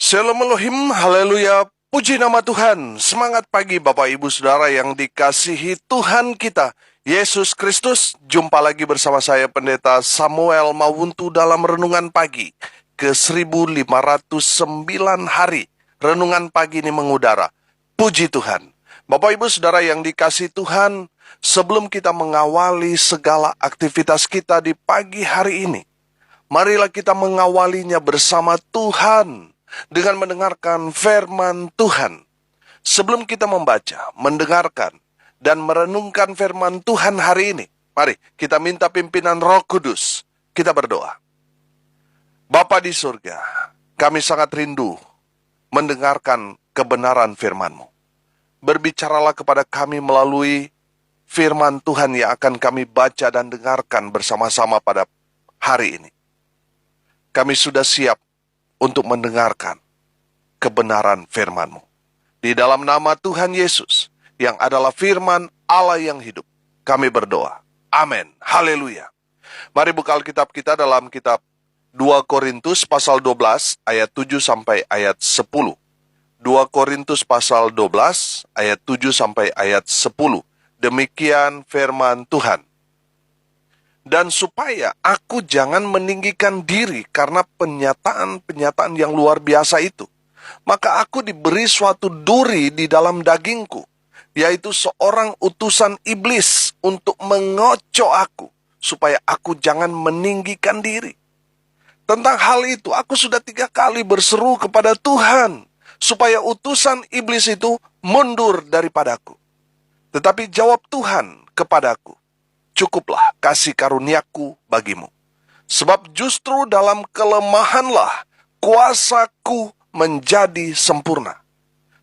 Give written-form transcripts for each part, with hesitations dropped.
Shalom Elohim, haleluya, puji nama Tuhan. Semangat pagi Bapak Ibu Saudara yang dikasihi Tuhan kita, Yesus Kristus. Jumpa lagi bersama saya Pendeta Samuel Mawuntu dalam Renungan Pagi ke 1509 hari. Renungan pagi ini mengudara. Puji Tuhan. Bapak Ibu Saudara yang dikasihi Tuhan, sebelum kita mengawali segala aktivitas kita di pagi hari ini, marilah kita mengawalinya bersama Tuhan dengan mendengarkan firman Tuhan. Sebelum kita membaca, mendengarkan, dan merenungkan firman Tuhan hari ini, mari kita minta pimpinan Roh Kudus. Kita berdoa. Bapa di surga, kami sangat rindu mendengarkan kebenaran firman-Mu. Berbicaralah kepada kami melalui firman Tuhan yang akan kami baca dan dengarkan bersama-sama pada hari ini. Kami sudah siap untuk mendengarkan kebenaran firman-Mu. Di dalam nama Tuhan Yesus, yang adalah firman Allah yang hidup, kami berdoa. Amin. Haleluya. Mari buka Alkitab kita dalam kitab 2 Korintus pasal 12 ayat 7 sampai ayat 10. 2 Korintus pasal 12 ayat 7 sampai ayat 10. Demikian firman Tuhan. Dan supaya aku jangan meninggikan diri karena penyataan-penyataan yang luar biasa itu, maka aku diberi suatu duri di dalam dagingku, yaitu seorang utusan iblis untuk mengocok aku, supaya aku jangan meninggikan diri. Tentang hal itu, aku sudah 3 kali berseru kepada Tuhan, supaya utusan iblis itu mundur daripadaku. Tetapi jawab Tuhan kepadaku, cukuplah kasih karuniaku bagimu. Sebab justru dalam kelemahanlah kuasaku menjadi sempurna.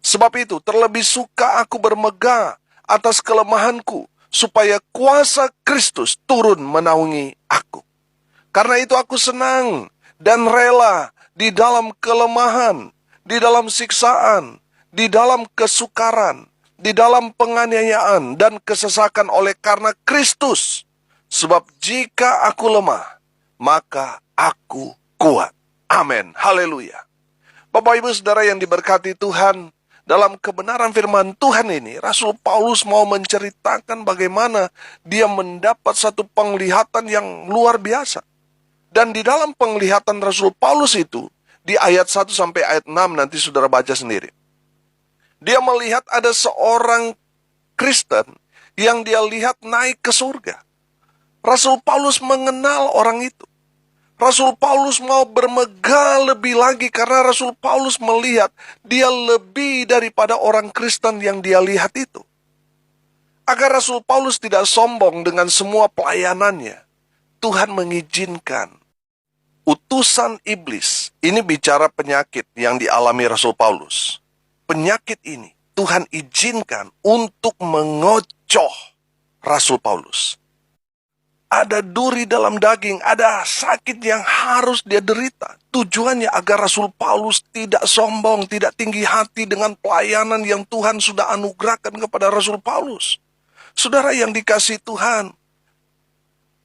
Sebab itu terlebih suka aku bermegah atas kelemahanku, supaya kuasa Kristus turun menaungi aku. Karena itu aku senang dan rela di dalam kelemahan, di dalam siksaan, di dalam kesukaran, di dalam penganiayaan dan kesesakan oleh karena Kristus. Sebab jika aku lemah, maka aku kuat. Amin. Haleluya. Bapak Ibu Saudara yang diberkati Tuhan, dalam kebenaran firman Tuhan ini, Rasul Paulus mau menceritakan bagaimana dia mendapat satu penglihatan yang luar biasa. Dan di dalam penglihatan Rasul Paulus itu, di ayat 1 sampai ayat 6 nanti saudara baca sendiri. Dia melihat ada seorang Kristen yang dia lihat naik ke surga. Rasul Paulus mengenal orang itu. Rasul Paulus mau bermegah lebih lagi karena Rasul Paulus melihat dia lebih daripada orang Kristen yang dia lihat itu. Agar Rasul Paulus tidak sombong dengan semua pelayanannya, Tuhan mengizinkan utusan iblis. Ini bicara penyakit yang dialami Rasul Paulus. Penyakit ini Tuhan izinkan untuk mengocoh Rasul Paulus. Ada duri dalam daging, ada sakit yang harus dia derita. Tujuannya agar Rasul Paulus tidak sombong, tidak tinggi hati dengan pelayanan yang Tuhan sudah anugerahkan kepada Rasul Paulus. Saudara yang dikasihi Tuhan,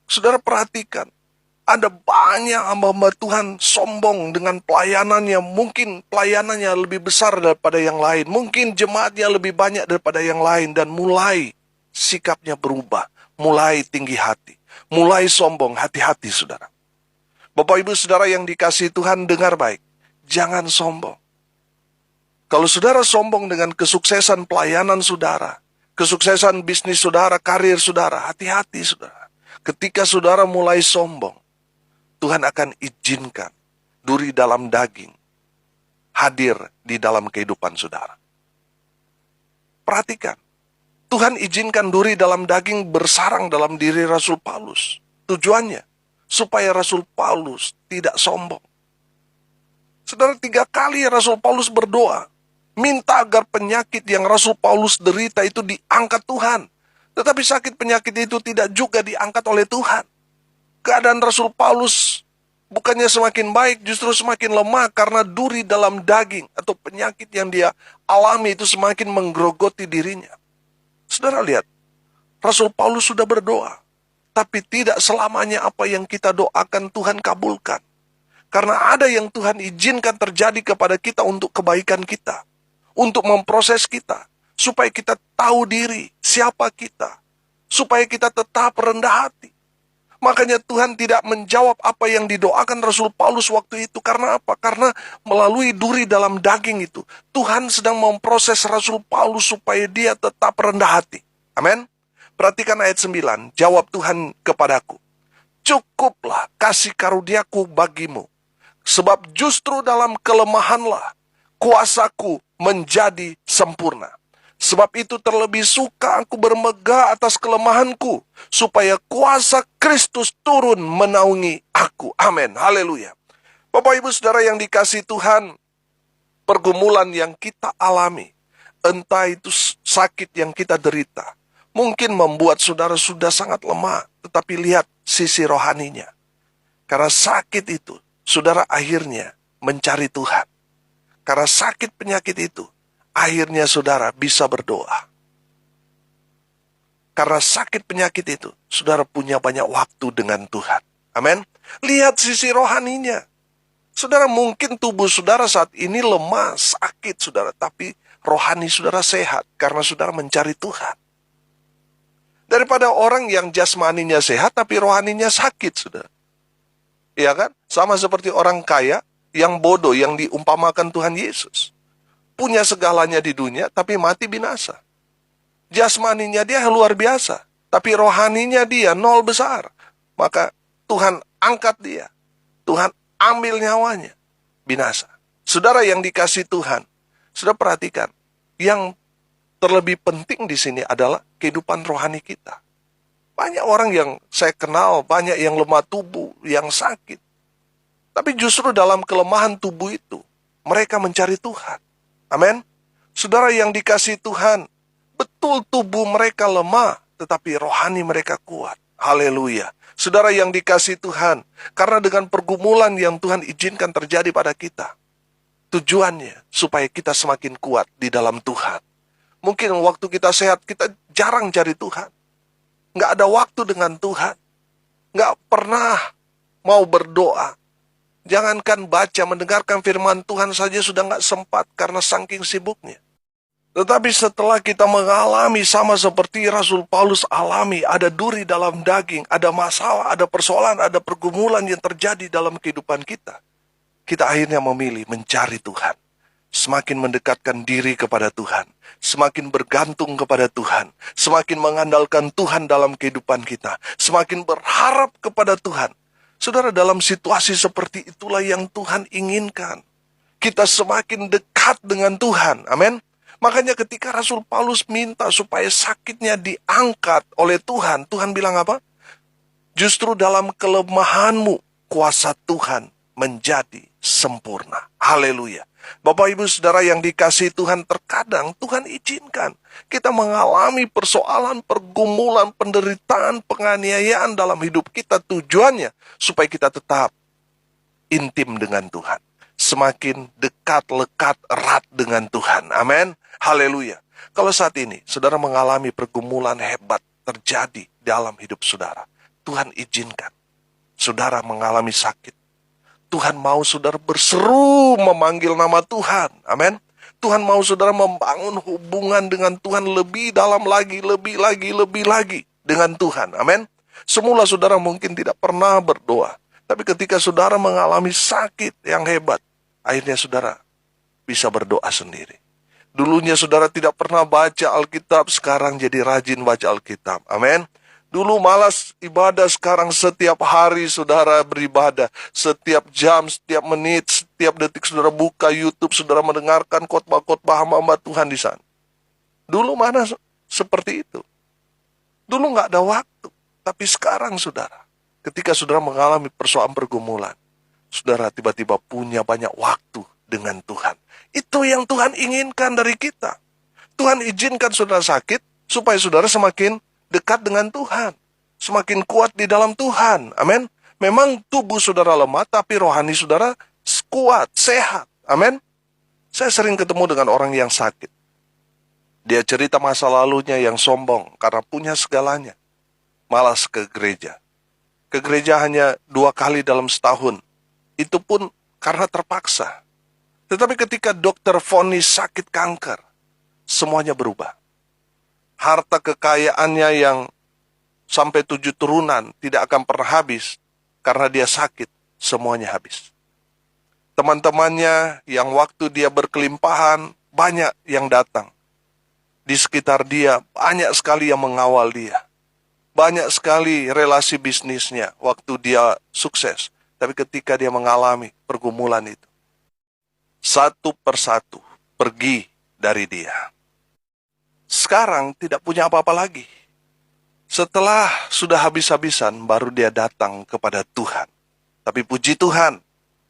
saudara perhatikan. Ada banyak hamba-hamba Tuhan sombong dengan pelayanannya. Mungkin pelayanannya lebih besar daripada yang lain. Mungkin jemaatnya lebih banyak daripada yang lain. Dan mulai sikapnya berubah. Mulai tinggi hati. Mulai sombong. Hati-hati saudara. Bapak Ibu Saudara yang dikasihi Tuhan, dengar baik. Jangan sombong. Kalau saudara sombong dengan kesuksesan pelayanan saudara, kesuksesan bisnis saudara, karir saudara, hati-hati saudara. Ketika saudara mulai sombong, Tuhan akan izinkan duri dalam daging hadir di dalam kehidupan saudara. Perhatikan, Tuhan izinkan duri dalam daging bersarang dalam diri Rasul Paulus. Tujuannya, supaya Rasul Paulus tidak sombong. Saudara, 3 kali Rasul Paulus berdoa, minta agar penyakit yang Rasul Paulus derita itu diangkat Tuhan. Tetapi sakit penyakit itu tidak juga diangkat oleh Tuhan. Keadaan Rasul Paulus bukannya semakin baik, justru semakin lemah karena duri dalam daging atau penyakit yang dia alami itu semakin menggerogoti dirinya. Saudara lihat, Rasul Paulus sudah berdoa, tapi tidak selamanya apa yang kita doakan Tuhan kabulkan. Karena ada yang Tuhan izinkan terjadi kepada kita untuk kebaikan kita. Untuk memproses kita. Supaya kita tahu diri, siapa kita. Supaya kita tetap rendah hati. Makanya Tuhan tidak menjawab apa yang didoakan Rasul Paulus waktu itu. Karena apa? Karena melalui duri dalam daging itu, Tuhan sedang memproses Rasul Paulus supaya dia tetap rendah hati. Amin. Perhatikan ayat 9. Jawab Tuhan kepadaku, cukuplah kasih karuniaku bagimu. Sebab justru dalam kelemahanlah kuasaku menjadi sempurna. Sebab itu terlebih suka aku bermegah atas kelemahanku, supaya kuasa Kristus turun menaungi aku. Amin. Haleluya. Bapak Ibu Saudara yang dikasihi Tuhan, pergumulan yang kita alami, entah itu sakit yang kita derita, mungkin membuat saudara sudah sangat lemah. Tetapi lihat sisi rohaninya. Karena sakit itu, saudara akhirnya mencari Tuhan. Karena sakit penyakit itu, akhirnya saudara bisa berdoa. Karena sakit penyakit itu, saudara punya banyak waktu dengan Tuhan. Amin. Lihat sisi rohaninya. Saudara, mungkin tubuh saudara saat ini lemah, sakit saudara. Tapi rohani saudara sehat karena saudara mencari Tuhan. Daripada orang yang jasmaninya sehat tapi rohaninya sakit, saudara. Iya kan? Sama seperti orang kaya yang bodoh yang diumpamakan Tuhan Yesus. Punya segalanya di dunia, tapi mati binasa. Jasmaninya dia luar biasa, tapi rohaninya dia nol besar. Maka Tuhan angkat dia. Tuhan ambil nyawanya. Binasa. Saudara yang dikasih Tuhan, sudah perhatikan. Yang terlebih penting di sini adalah kehidupan rohani kita. Banyak orang yang saya kenal, banyak yang lemah tubuh, yang sakit. Tapi justru dalam kelemahan tubuh itu, mereka mencari Tuhan. Amin. Saudara yang dikasihi Tuhan, betul tubuh mereka lemah, tetapi rohani mereka kuat. Haleluya. Saudara yang dikasihi Tuhan, karena dengan pergumulan yang Tuhan izinkan terjadi pada kita, tujuannya supaya kita semakin kuat di dalam Tuhan. Mungkin waktu kita sehat, kita jarang cari Tuhan. Nggak ada waktu dengan Tuhan. Nggak pernah mau berdoa. Jangankan baca, mendengarkan firman Tuhan saja sudah nggak sempat karena saking sibuknya. Tetapi setelah kita mengalami sama seperti Rasul Paulus alami, ada duri dalam daging, ada masalah, ada persoalan, ada pergumulan yang terjadi dalam kehidupan kita. Kita akhirnya memilih mencari Tuhan. Semakin mendekatkan diri kepada Tuhan. Semakin bergantung kepada Tuhan. Semakin mengandalkan Tuhan dalam kehidupan kita. Semakin berharap kepada Tuhan. Saudara, dalam situasi seperti itulah yang Tuhan inginkan. Kita semakin dekat dengan Tuhan. Amin. Makanya ketika Rasul Paulus minta supaya sakitnya diangkat oleh Tuhan, Tuhan bilang apa? Justru dalam kelemahanmu, kuasa Tuhan menjadi sempurna. Haleluya. Bapak Ibu Saudara yang dikasihi Tuhan, terkadang Tuhan izinkan kita mengalami persoalan, pergumulan, penderitaan, penganiayaan dalam hidup kita. Tujuannya supaya kita tetap intim dengan Tuhan. Semakin dekat, lekat, erat dengan Tuhan. Amin. Haleluya. Kalau saat ini saudara mengalami pergumulan hebat terjadi dalam hidup saudara, Tuhan izinkan saudara mengalami sakit. Tuhan mau saudara berseru memanggil nama Tuhan. Amin. Tuhan mau saudara membangun hubungan dengan Tuhan lebih dalam lagi, lebih lagi dengan Tuhan. Amin. Semula saudara mungkin tidak pernah berdoa. Tapi ketika saudara mengalami sakit yang hebat, akhirnya saudara bisa berdoa sendiri. Dulunya saudara tidak pernah baca Alkitab, sekarang jadi rajin baca Alkitab. Amin. Dulu malas ibadah, sekarang setiap hari saudara beribadah. Setiap jam, setiap menit, setiap detik saudara buka YouTube, saudara mendengarkan khotbah-khotbah hamba Tuhan di sana. Dulu mana seperti itu? Dulu nggak ada waktu. Tapi sekarang saudara, ketika saudara mengalami persoalan pergumulan, saudara tiba-tiba punya banyak waktu dengan Tuhan. Itu yang Tuhan inginkan dari kita. Tuhan izinkan saudara sakit, supaya saudara semakin dekat dengan Tuhan. Semakin kuat di dalam Tuhan. Amin. Memang tubuh saudara lemah, tapi rohani saudara kuat, sehat. Amin. Saya sering ketemu dengan orang yang sakit. Dia cerita masa lalunya yang sombong, karena punya segalanya. Malas ke gereja. Ke gereja hanya 2 kali dalam setahun. Itu pun karena terpaksa. Tetapi ketika dokter vonis sakit kanker, semuanya berubah. Harta kekayaannya yang sampai 7 turunan tidak akan pernah habis, karena dia sakit, semuanya habis. Teman-temannya yang waktu dia berkelimpahan, banyak yang datang. Di sekitar dia, banyak sekali yang mengawal dia. Banyak sekali relasi bisnisnya waktu dia sukses. Tapi ketika dia mengalami pergumulan itu, satu persatu pergi dari dia. Sekarang tidak punya apa-apa lagi. Setelah sudah habis-habisan, baru dia datang kepada Tuhan. Tapi puji Tuhan,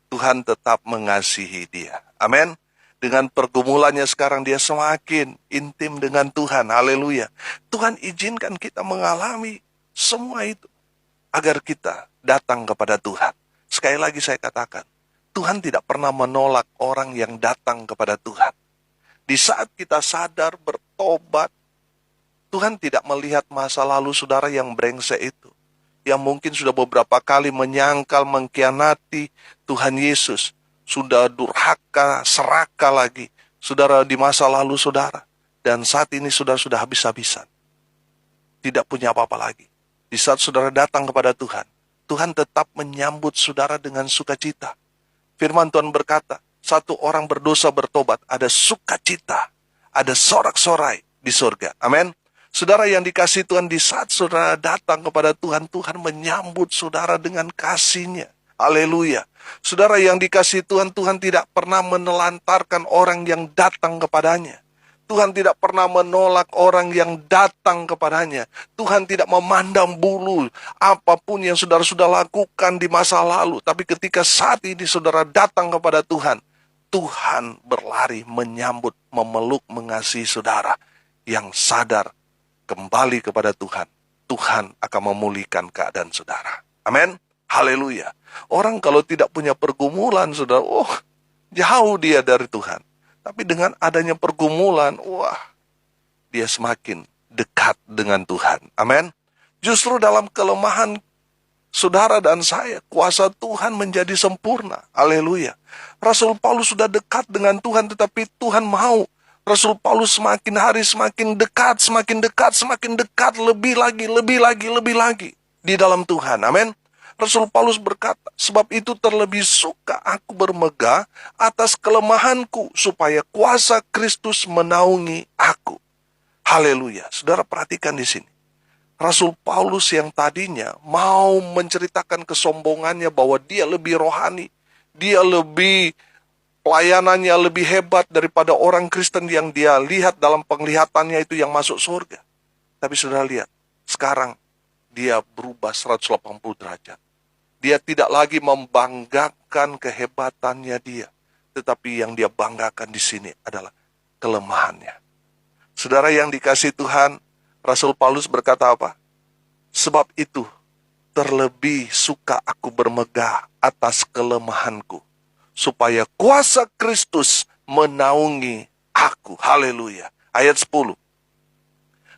Tuhan tetap mengasihi dia. Amin. Dengan pergumulannya sekarang dia semakin intim dengan Tuhan. Haleluya. Tuhan izinkan kita mengalami semua itu agar kita datang kepada Tuhan. Sekali lagi saya katakan, Tuhan tidak pernah menolak orang yang datang kepada Tuhan. Di saat kita sadar bertobat, Tuhan tidak melihat masa lalu saudara yang brengsek itu, yang mungkin sudah beberapa kali menyangkal, mengkhianati Tuhan Yesus, sudah durhaka, serakah lagi, saudara, di masa lalu saudara, dan saat ini sudah habis-habisan, tidak punya apa-apa lagi. Di saat saudara datang kepada Tuhan, Tuhan tetap menyambut saudara dengan sukacita. Firman Tuhan berkata, satu orang berdosa bertobat, ada sukacita, ada sorak-sorai di surga. Amin. Saudara yang dikasihi Tuhan, di saat saudara datang kepada Tuhan, Tuhan menyambut saudara dengan kasih-Nya. Haleluya. Saudara yang dikasihi Tuhan, Tuhan tidak pernah menelantarkan orang yang datang kepadanya. Tuhan tidak pernah menolak orang yang datang kepadanya. Tuhan tidak memandang bulu apapun yang saudara sudah lakukan di masa lalu. Tapi ketika saat ini saudara datang kepada Tuhan, Tuhan berlari menyambut, memeluk, mengasihi saudara yang sadar kembali kepada Tuhan. Tuhan akan memulihkan keadaan saudara. Amin. Haleluya. Orang kalau tidak punya pergumulan, saudara, jauh dia dari Tuhan. Tapi dengan adanya pergumulan, dia semakin dekat dengan Tuhan. Amin. Justru dalam kelemahan saudara dan saya, kuasa Tuhan menjadi sempurna. Haleluya. Rasul Paulus sudah dekat dengan Tuhan, tetapi Tuhan mau Rasul Paulus semakin hari semakin dekat, lebih lagi di dalam Tuhan. Amin. Rasul Paulus berkata, sebab itu terlebih suka aku bermegah atas kelemahanku, supaya kuasa Kristus menaungi aku. Haleluya. Saudara perhatikan di sini. Rasul Paulus yang tadinya mau menceritakan kesombongannya bahwa dia lebih rohani, dia lebih pelayanannya lebih hebat daripada orang Kristen yang dia lihat dalam penglihatannya itu yang masuk surga. Tapi saudara lihat, sekarang dia berubah 180 derajat. Dia tidak lagi membanggakan kehebatannya dia, tetapi yang dia banggakan di sini adalah kelemahannya. Saudara yang dikasihi Tuhan, Rasul Paulus berkata apa? Sebab itu terlebih suka aku bermegah atas kelemahanku, supaya kuasa Kristus menaungi aku. Haleluya. Ayat 10.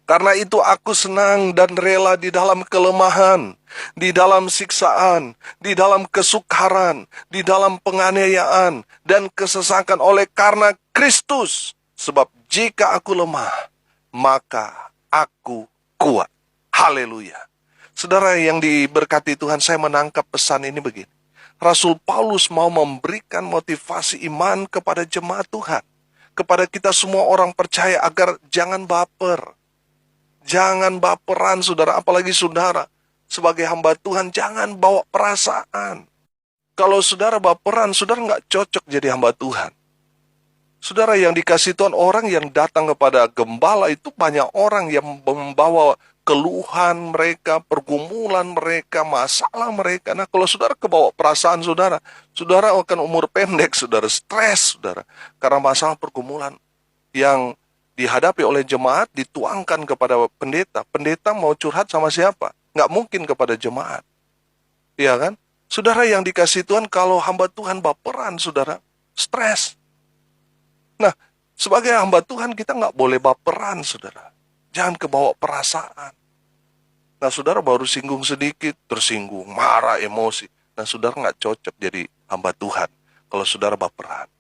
Karena itu aku senang dan rela di dalam kelemahan, di dalam siksaan, di dalam kesukaran, di dalam penganiayaan, dan kesesakan oleh karena Kristus. Sebab jika aku lemah, maka aku kuat. Haleluya. Saudara yang diberkati Tuhan, saya menangkap pesan ini begini. Rasul Paulus mau memberikan motivasi iman kepada jemaat Tuhan, kepada kita semua orang percaya agar jangan baper. Jangan baperan saudara, apalagi saudara sebagai hamba Tuhan, jangan bawa perasaan. Kalau saudara baperan, saudara nggak cocok jadi hamba Tuhan. Saudara yang dikasih Tuhan, orang yang datang kepada gembala itu banyak orang yang membawa keluhan mereka, pergumulan mereka, masalah mereka. Nah kalau saudara kebawa perasaan saudara, saudara akan umur pendek, saudara stres, saudara. Karena masalah pergumulan yang dihadapi oleh jemaat dituangkan kepada pendeta. Pendeta mau curhat sama siapa? Nggak mungkin kepada jemaat. Iya kan? Saudara yang dikasih Tuhan, kalau hamba Tuhan baperan, saudara, stres. Nah, sebagai hamba Tuhan kita nggak boleh baperan, saudara. Jangan kebawa perasaan. Nah, saudara baru singgung sedikit, tersinggung, marah, emosi. Nah, saudara nggak cocok jadi hamba Tuhan kalau saudara baperan.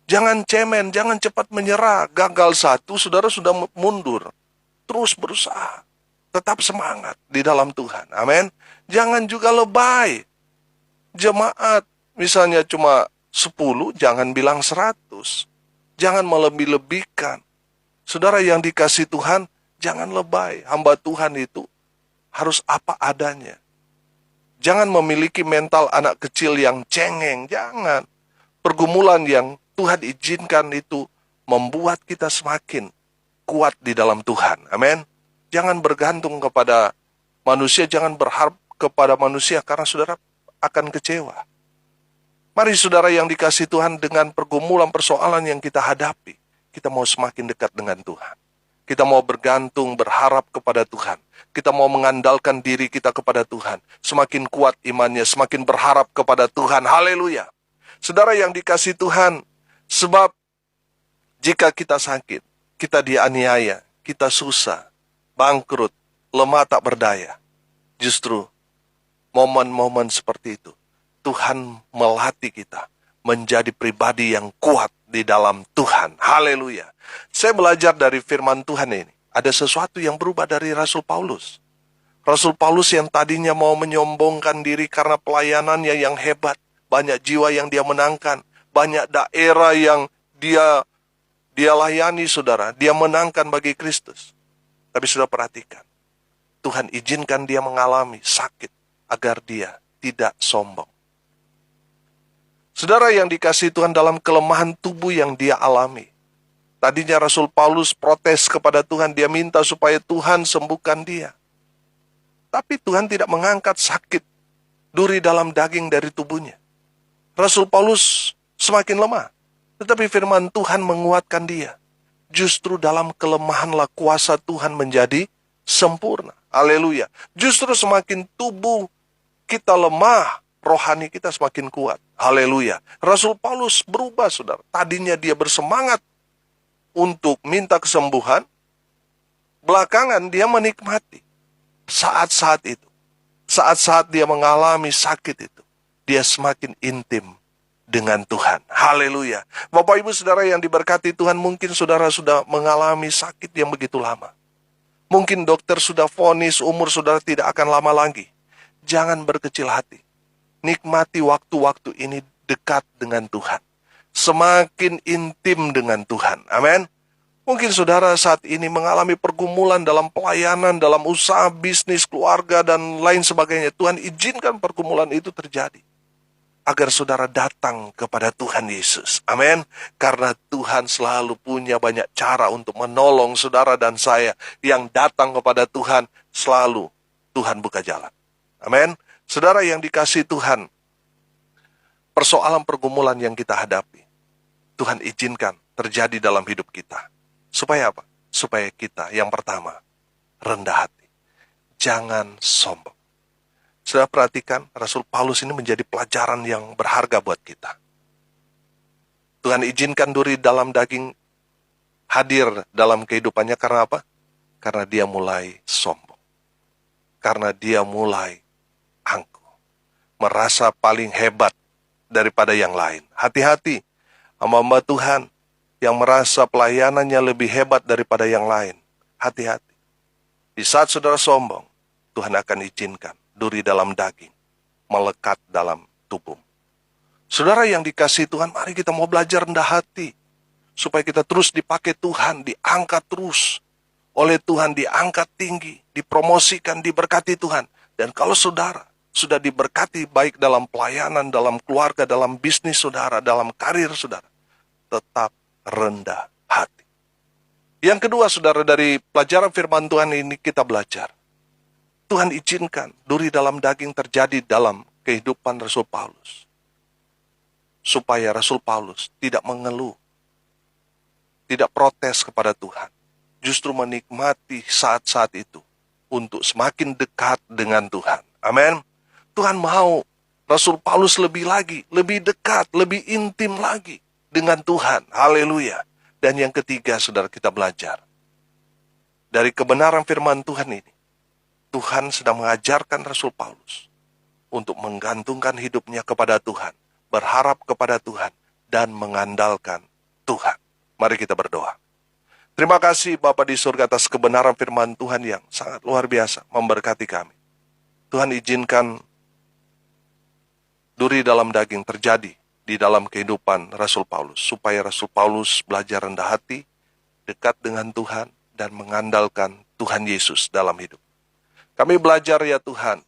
Jangan cemen, jangan cepat menyerah. Gagal satu, saudara sudah mundur. Terus berusaha. Tetap semangat di dalam Tuhan. Amin. Jangan juga lebay. Jemaat, misalnya cuma 10, jangan bilang 100. Jangan melebih-lebihkan. Saudara yang dikasih Tuhan, jangan lebay. Hamba Tuhan itu harus apa adanya. Jangan memiliki mental anak kecil yang cengeng. Jangan. Pergumulan yang Tuhan izinkan itu membuat kita semakin kuat di dalam Tuhan. Amin. Jangan bergantung kepada manusia, jangan berharap kepada manusia karena saudara akan kecewa. Mari saudara yang dikasih Tuhan, dengan pergumulan persoalan yang kita hadapi, kita mau semakin dekat dengan Tuhan. Kita mau bergantung, berharap kepada Tuhan. Kita mau mengandalkan diri kita kepada Tuhan. Semakin kuat imannya, semakin berharap kepada Tuhan. Haleluya. Saudara yang dikasih Tuhan, sebab jika kita sakit, kita dianiaya, kita susah, bangkrut, lemah tak berdaya. Justru momen-momen seperti itu, Tuhan melatih kita menjadi pribadi yang kuat di dalam Tuhan. Haleluya. Saya belajar dari firman Tuhan ini. Ada sesuatu yang berubah dari Rasul Paulus. Rasul Paulus yang tadinya mau menyombongkan diri karena pelayanannya yang hebat. Banyak jiwa yang dia menangkan. Banyak daerah yang dia layani, saudara. Dia menangkan bagi Kristus. Tapi sudah perhatikan. Tuhan izinkan dia mengalami sakit agar dia tidak sombong. Saudara yang dikasihi Tuhan, dalam kelemahan tubuh yang dia alami. Tadinya Rasul Paulus protes kepada Tuhan. Dia minta supaya Tuhan sembuhkan dia. Tapi Tuhan tidak mengangkat sakit duri dalam daging dari tubuhnya. Rasul Paulus semakin lemah. Tetapi firman Tuhan menguatkan dia. Justru dalam kelemahanlah kuasa Tuhan menjadi sempurna. Haleluya. Justru semakin tubuh kita lemah, rohani kita semakin kuat. Haleluya. Rasul Paulus berubah, saudara. Tadinya dia bersemangat untuk minta kesembuhan. Belakangan dia menikmati saat-saat itu. Saat-saat dia mengalami sakit itu, dia semakin intim dengan Tuhan. Haleluya. Bapak Ibu Saudara yang diberkati Tuhan, mungkin saudara sudah mengalami sakit yang begitu lama. Mungkin dokter sudah vonis umur saudara tidak akan lama lagi. Jangan berkecil hati. Nikmati waktu-waktu ini dekat dengan Tuhan. Semakin intim dengan Tuhan. Amin. Mungkin saudara saat ini mengalami pergumulan dalam pelayanan, dalam usaha, bisnis, keluarga, dan lain sebagainya. Tuhan izinkan pergumulan itu terjadi. Agar saudara datang kepada Tuhan Yesus. Amin. Karena Tuhan selalu punya banyak cara untuk menolong saudara dan saya. Yang datang kepada Tuhan, selalu Tuhan buka jalan. Amin. Saudara yang dikasihi Tuhan, persoalan pergumulan yang kita hadapi, Tuhan izinkan terjadi dalam hidup kita. Supaya apa? Supaya kita, yang pertama, rendah hati. Jangan sombong. Sudah perhatikan, Rasul Paulus ini menjadi pelajaran yang berharga buat kita. Tuhan izinkan duri dalam daging hadir dalam kehidupannya karena apa? Karena dia mulai sombong. Karena dia mulai angkuh. Merasa paling hebat daripada yang lain. Hati-hati, hamba-hamba Tuhan yang merasa pelayanannya lebih hebat daripada yang lain. Hati-hati. Di saat saudara sombong, Tuhan akan izinkan duri dalam daging melekat dalam tubuh. Saudara yang dikasihi Tuhan, mari kita mau belajar rendah hati. Supaya kita terus dipakai Tuhan, diangkat terus oleh Tuhan, diangkat tinggi, dipromosikan, diberkati Tuhan. Dan kalau saudara sudah diberkati baik dalam pelayanan, dalam keluarga, dalam bisnis saudara, dalam karir saudara, tetap rendah hati. Yang kedua, saudara, dari pelajaran firman Tuhan ini kita belajar. Tuhan izinkan duri dalam daging terjadi dalam kehidupan Rasul Paulus. Supaya Rasul Paulus tidak mengeluh, tidak protes kepada Tuhan. Justru menikmati saat-saat itu untuk semakin dekat dengan Tuhan. Amin. Tuhan mau Rasul Paulus lebih lagi, lebih dekat, lebih intim lagi dengan Tuhan. Haleluya. Dan yang ketiga, saudara, kita belajar dari kebenaran firman Tuhan ini. Tuhan sedang mengajarkan Rasul Paulus untuk menggantungkan hidupnya kepada Tuhan, berharap kepada Tuhan, dan mengandalkan Tuhan. Mari kita berdoa. Terima kasih Bapa di surga atas kebenaran firman Tuhan yang sangat luar biasa memberkati kami. Tuhan izinkan duri dalam daging terjadi di dalam kehidupan Rasul Paulus, supaya Rasul Paulus belajar rendah hati, dekat dengan Tuhan, dan mengandalkan Tuhan Yesus dalam hidup. Kami belajar ya Tuhan,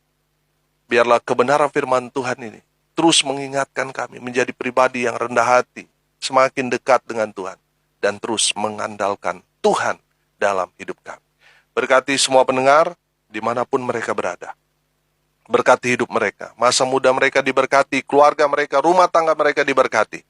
biarlah kebenaran firman Tuhan ini terus mengingatkan kami menjadi pribadi yang rendah hati, semakin dekat dengan Tuhan, dan terus mengandalkan Tuhan dalam hidup kami. Berkati semua pendengar dimanapun mereka berada. Berkati hidup mereka, masa muda mereka diberkati, keluarga mereka, rumah tangga mereka diberkati.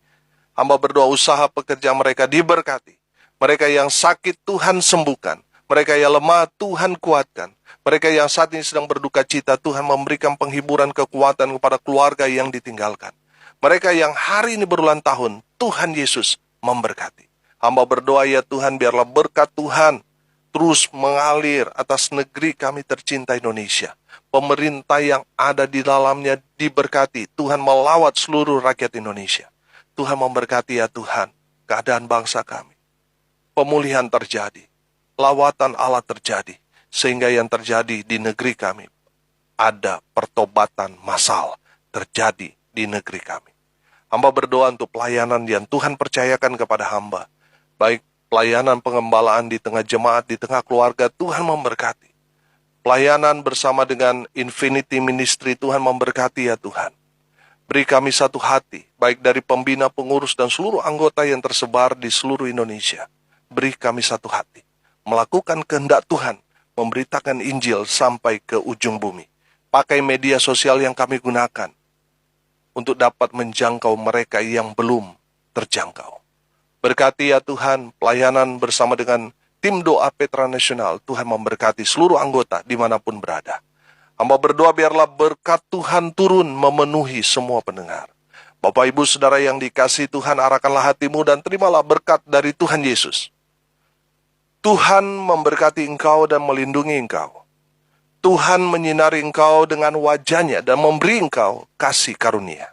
Hamba berdoa usaha pekerjaan mereka diberkati. Mereka yang sakit Tuhan sembuhkan. Mereka yang lemah Tuhan kuatkan. Mereka yang saat ini sedang berduka cita, Tuhan memberikan penghiburan kekuatan kepada keluarga yang ditinggalkan. Mereka yang hari ini berulang tahun, Tuhan Yesus memberkati. Hamba berdoa ya Tuhan, biarlah berkat Tuhan terus mengalir atas negeri kami tercinta Indonesia. Pemerintah yang ada di dalamnya diberkati. Tuhan melawat seluruh rakyat Indonesia. Tuhan memberkati ya Tuhan keadaan bangsa kami. Pemulihan terjadi. Lawatan Allah terjadi. Sehingga yang terjadi di negeri kami, ada pertobatan massal terjadi di negeri kami. Hamba berdoa untuk pelayanan yang Tuhan percayakan kepada hamba. Baik pelayanan pengembalaan di tengah jemaat, di tengah keluarga, Tuhan memberkati. Pelayanan bersama dengan Infinity Ministry, Tuhan memberkati ya Tuhan. Beri kami satu hati, baik dari pembina, pengurus, dan seluruh anggota yang tersebar di seluruh Indonesia. Beri kami satu hati, melakukan kehendak Tuhan, memberitakan Injil sampai ke ujung bumi. Pakai media sosial yang kami gunakan untuk dapat menjangkau mereka yang belum terjangkau. Berkati ya Tuhan pelayanan bersama dengan tim doa Petra Nasional. Tuhan memberkati seluruh anggota dimanapun berada. Hamba berdoa biarlah berkat Tuhan turun memenuhi semua pendengar. Bapak Ibu Saudara yang dikasihi Tuhan, arahkanlah hatimu dan terimalah berkat dari Tuhan Yesus. Tuhan memberkati engkau dan melindungi engkau. Tuhan menyinari engkau dengan wajahnya dan memberi engkau kasih karunia.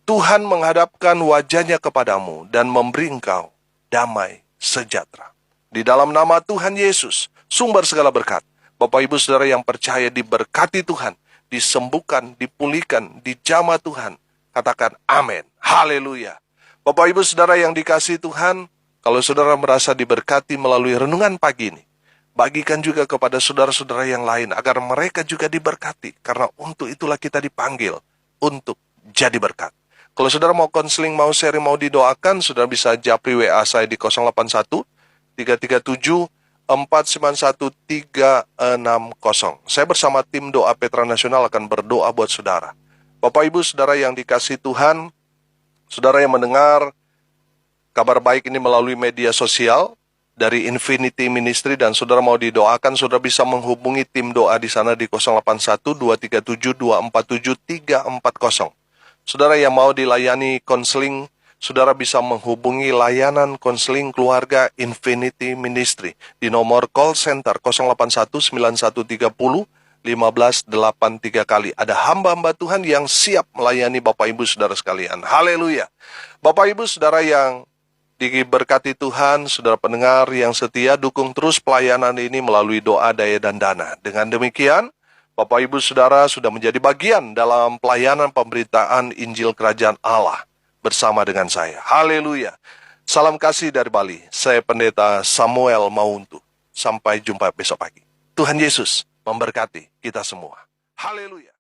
Tuhan menghadapkan wajahnya kepadamu dan memberi engkau damai sejahtera. Di dalam nama Tuhan Yesus, sumber segala berkat, Bapak Ibu Saudara yang percaya diberkati Tuhan, disembuhkan, dipulihkan, dijamah Tuhan. Katakan amin. Haleluya. Bapak Ibu Saudara yang dikasihi Tuhan, kalau saudara merasa diberkati melalui renungan pagi ini, bagikan juga kepada saudara-saudara yang lain agar mereka juga diberkati. Karena untuk itulah kita dipanggil untuk jadi berkat. Kalau saudara mau konseling, mau sharing, mau didoakan, saudara bisa japri WA saya di 081 337 491 360. Saya bersama tim doa Petra Nasional akan berdoa buat saudara. Bapak Ibu Saudara yang dikasihi Tuhan, saudara yang mendengar kabar baik ini melalui media sosial dari Infinity Ministry dan saudara mau didoakan, saudara bisa menghubungi tim doa di sana di 081 237 247 340. Saudara yang mau dilayani konseling, saudara bisa menghubungi layanan konseling keluarga Infinity Ministry di nomor call center 08191301583 kali. Ada hamba-hamba Tuhan yang siap melayani Bapak Ibu Saudara sekalian. Haleluya. Bapak Ibu Saudara yang diberkati Tuhan, saudara pendengar yang setia, dukung terus pelayanan ini melalui doa, daya, dan dana. Dengan demikian, Bapak Ibu Saudara sudah menjadi bagian dalam pelayanan pemberitaan Injil Kerajaan Allah bersama dengan saya. Haleluya. Salam kasih dari Bali. Saya Pendeta Samuel Mauntu. Sampai jumpa besok pagi. Tuhan Yesus memberkati kita semua. Haleluya.